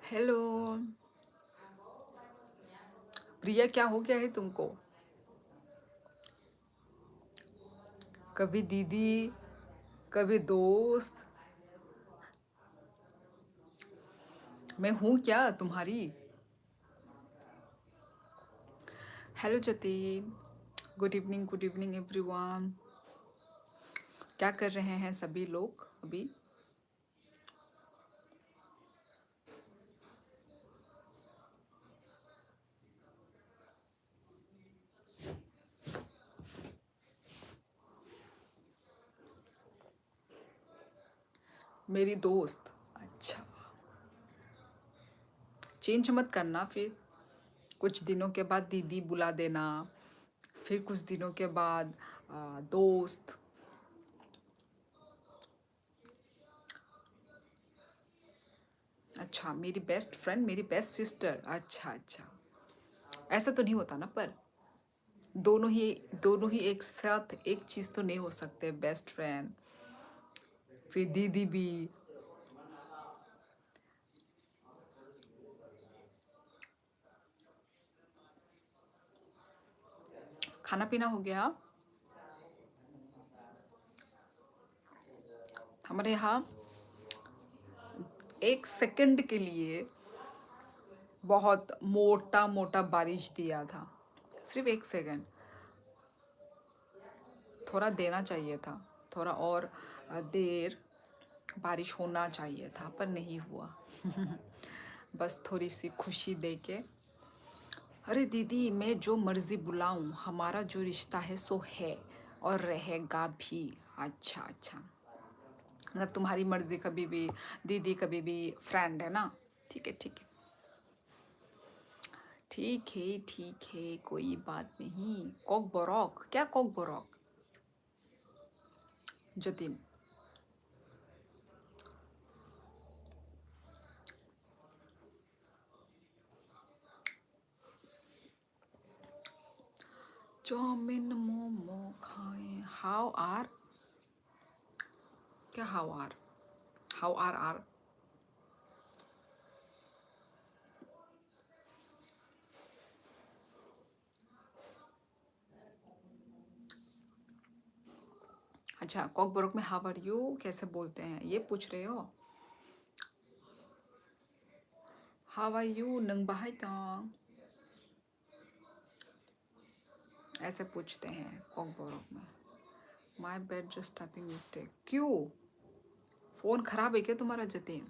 Hello. प्रिया, क्या हो गया है तुमको? कभी दीदी, कभी दोस्त। मैं हूँ क्या तुम्हारी? Hello Jatin. Good evening everyone. क्या कर रहे हैं सभी लोग अभी? मेरी दोस्त। अच्छा, चेंज मत करना फिर। कुछ दिनों के बाद दीदी बुला देना, फिर कुछ दिनों के बाद दोस्त। अच्छा, मेरी बेस्ट फ्रेंड, मेरी बेस्ट सिस्टर। अच्छा अच्छा, ऐसा तो नहीं होता ना। पर दोनों ही दोनों ही एक साथ एक चीज़ तो नहीं हो सकते। बेस्ट फ्रेंड फिर दीदी भी। खाना पीना हो गया? हमारे यहाँ एक सेकंड के लिए बहुत मोटा मोटा बारिश दिया था। सिर्फ एक सेकंड। थोड़ा देना चाहिए था, थोड़ा और देर बारिश होना चाहिए था, पर नहीं हुआ। बस थोड़ी सी खुशी दे के। अरे दीदी, मैं जो मर्जी बुलाऊं, हमारा जो रिश्ता है सो है और रहेगा भी। अच्छा अच्छा, मतलब तुम्हारी मर्जी कभी भी, दीदी कभी भी फ्रेंड है ना? ठीक है ठीक है। ठीक है ठीक है, कोई बात नहीं। कॉक बोरॉक क्या? कॉक बोरॉक जतिन। चाउमिन मोमो खाए। How are? क्या हाउ आर? How are? अच्छा, कॉक बोरॉक में हाउ आर यू कैसे बोलते हैं ये पूछ रहे हो? हाउ आर यू नंग बाहाई तंग, ऐसे पूछते हैं कॉक बोरॉक में। My bad just typing mistake. क्यों? फ़ोन खराब है क्या तुम्हारा जतिन?